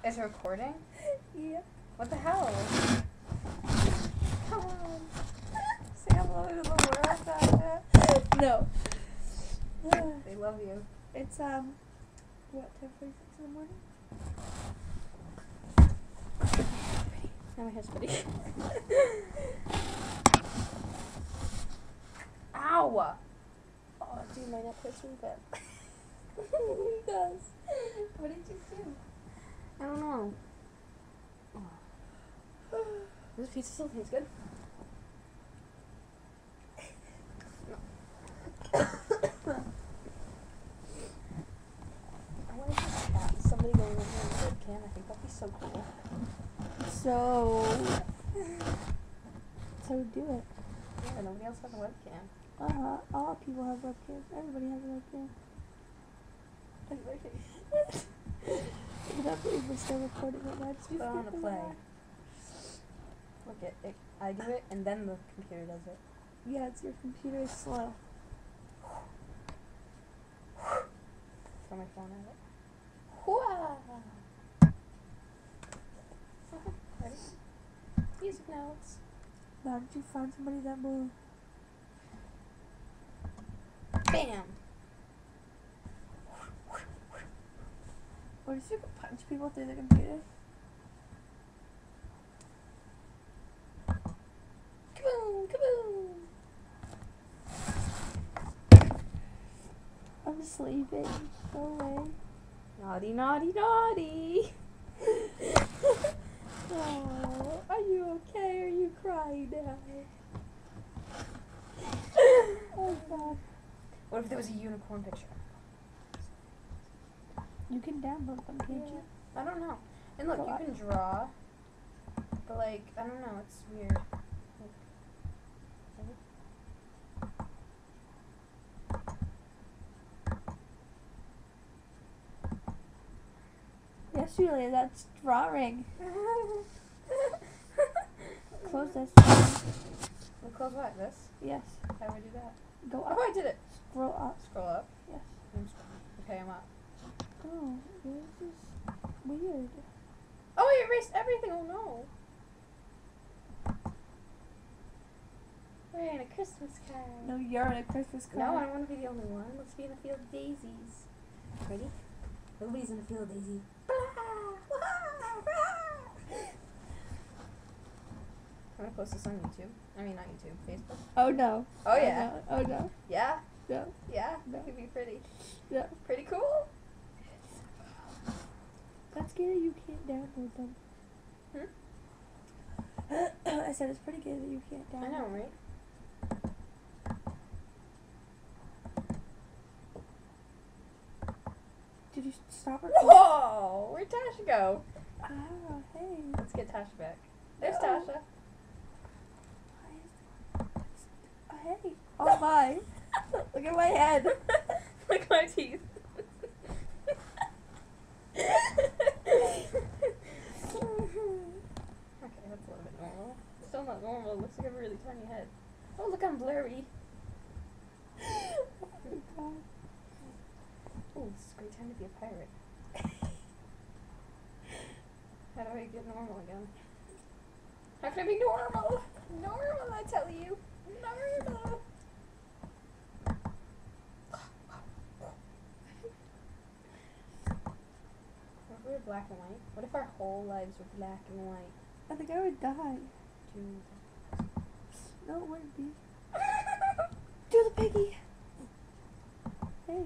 Is it recording? Yeah. What the hell? Come on. Say hello to the world, Sasha. No. They love you. It's what, 10:46 in the morning? Now my hair's pretty. Ow! Oh, dude, my neck hurts really bad. It does. What did you do? I don't know. This pizza still tastes good. I want to just chat with somebody going over on the webcam. I think that'd be so cool. So do it. Yeah, nobody else has a webcam. All people have webcams. Everybody has a webcam. But if we're still recording it, that's Put on a play. Look at it. I do it, and then the computer does it. Yeah, it's your computer is slow. Throw my phone at it. Ready? Music notes. Why don't you find somebody that will? Bam! Or if you could punch people through the computer? Kaboom! Kaboom! I'm sleeping. Go away. Naughty, naughty, naughty! Oh, are you okay? Are you crying now? Oh God. What if there was a unicorn picture? You can download them, can't you? I don't know. And look, Go you on. can draw, but like, I don't know, it's weird. Yes, Julia, that's drawing. Close this. We'll close what? This? Yes. How do I do that? Go Oh, up. I did it! Scroll up. Scroll up. Yes. Okay, I'm up. Oh, this is weird. Oh, I erased everything! Oh no! We're in a Christmas card. No, you're in a Christmas card. No, I don't want to be the only one. Let's be in a field of daisies. Ready? Everybody's in a field of daisies. I'm gonna post this on YouTube. I mean, not YouTube, Facebook. Oh no. Oh yeah. No. Oh no. Yeah? No. Yeah? No. That could be pretty. No. Pretty cool? That's good that you can't download them. I said it's pretty good that you can't I download. know, right? Did you stop recording? Whoa! Where'd Tasha go? Ah, hey. Let's get Tasha back. There's No. Tasha. Hey. Oh my. Look at my head. Look at my teeth. Okay, that's a little bit normal. Still not normal. It looks like I have a really tiny head. Oh, look, I'm blurry. Oh my God. Oh, this is a great time to be a pirate. How do I get normal again? How can I be normal? Normal, I tell you. Normal. What if we were black and white? What if our whole lives were black and white? I think I would die. Dude. No, it wouldn't be. Do the piggy. Hey,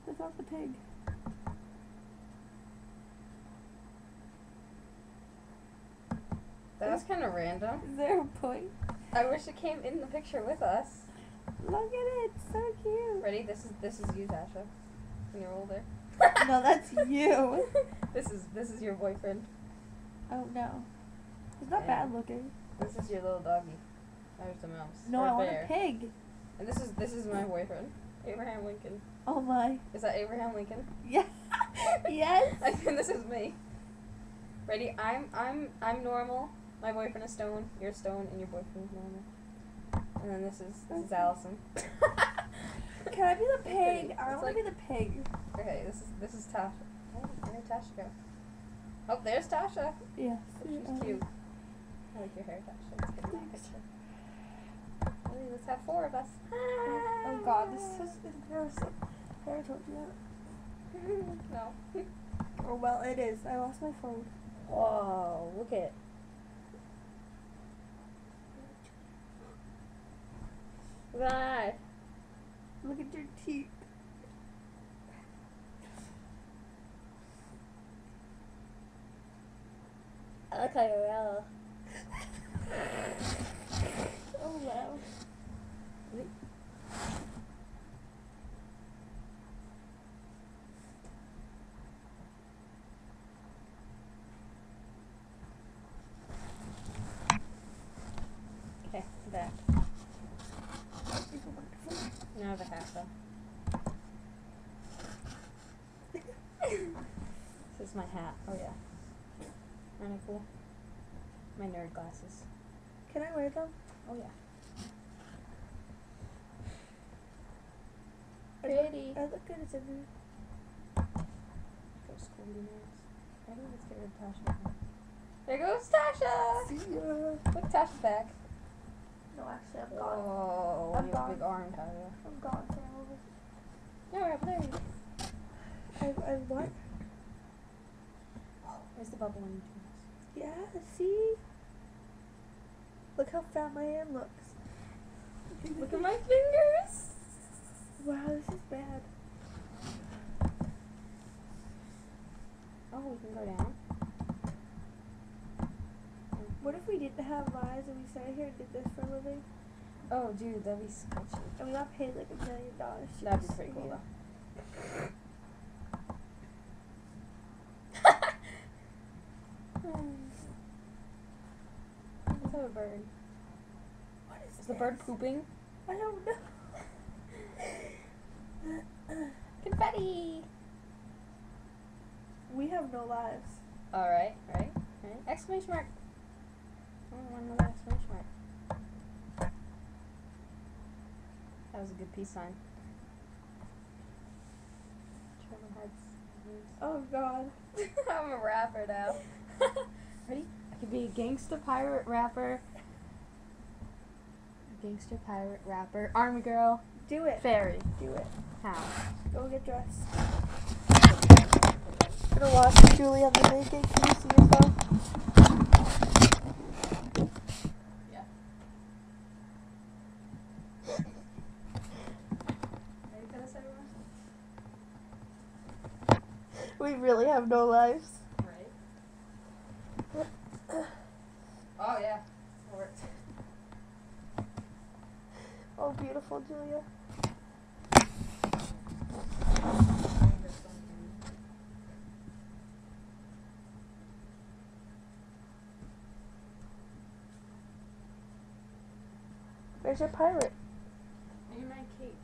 that's off the pig. That was kind of random. Is there a point? I wish it came in the picture with us. Look at it, so cute. Ready? This is you, Tasha. When you're older. No, that's you. This is your boyfriend. Oh no, it's not Yeah. bad looking. This is your little doggy. There's the mouse. No, Or I want bear. a pig. And this is my boyfriend, Abraham Lincoln. Oh my. Is that Abraham Lincoln? Yeah. Yes. I think this is me. Ready? I'm normal. My boyfriend is Stone. You're Stone, and your boyfriend's normal. And then this is Allison. Can I be the Pretty. pig? I It's want to like- be the pig. Okay, this is Tasha. Oh, where did Tasha go? Oh, there's Tasha. Yes. Oh, she's cute. I like your hair, Tasha. It's good in that picture. Really, let's have 4 of us. Oh god, this is embarrassing. I already told you that. No. Oh well, it is. I lost my phone. Whoa, look at. Look at that. Look at your teeth. I look like a yellow. Oh wow. Okay, back. Now I have a hat though. This is my hat. Oh yeah. Aren't I cool? My nerd glasses. Can I wear them? Oh yeah. Pretty. I look good as a boo. Go school nerds. I think let's get rid of Tasha. There goes Tasha! See ya. Look, Tasha's back. No, actually, I'm gone. Oh, I'm you have a gone. big arm, Tasha. I'm gone, Sam. No, we're up there. I what? Where's the bubble in between us? Yeah, see? Look how fat my hand looks. Look at my fingers! Wow, this is bad. Oh, we can go down. What if we didn't have lives and we sat here and did this for a living? Oh, dude, that'd be sketchy. And we got paid like $1 million. to That'd be just pretty sit cool, here. though. Let's have a bird. What Is the bird pooping? I don't know. Confetti! We have no lives. Alright, right. Exclamation mark. I want another exclamation mark. That was a good peace sign. Trevor Heads. Oh god. I'm a rapper now. Ready? I could be a gangster pirate rapper. Gangster pirate rapper. Army girl. Do it. Fairy. Do it. How? Go get dressed. I'm gonna watch Julie on the naked. Can you see yourself? Yeah. Ready for this, everyone? We really have no lives. Right. Oh yeah. It worked. Oh, beautiful, Julia. Where's your pirate? Maybe my cape.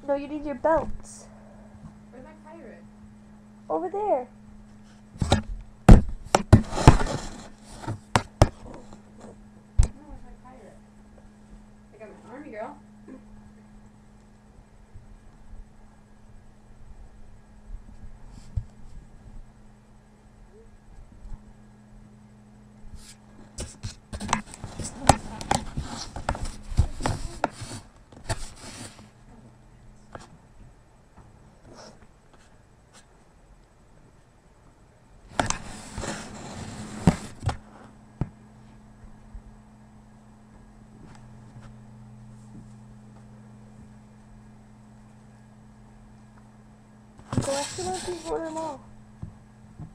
No, you need your belts. Where's my pirate? Over there. No, where's my pirate? I got my army girl. Go after those people in the mall.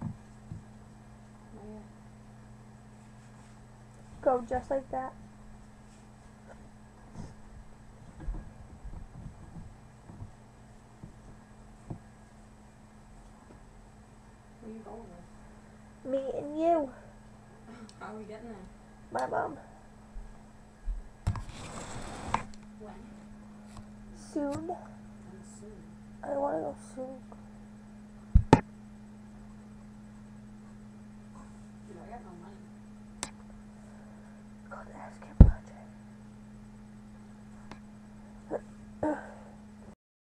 Oh, yeah. Go just like that. Where are you going with? Me and you. How are we getting there? My mom. When? Soon. When soon. I want to go soon. Dude, I got no money. Go to ask him.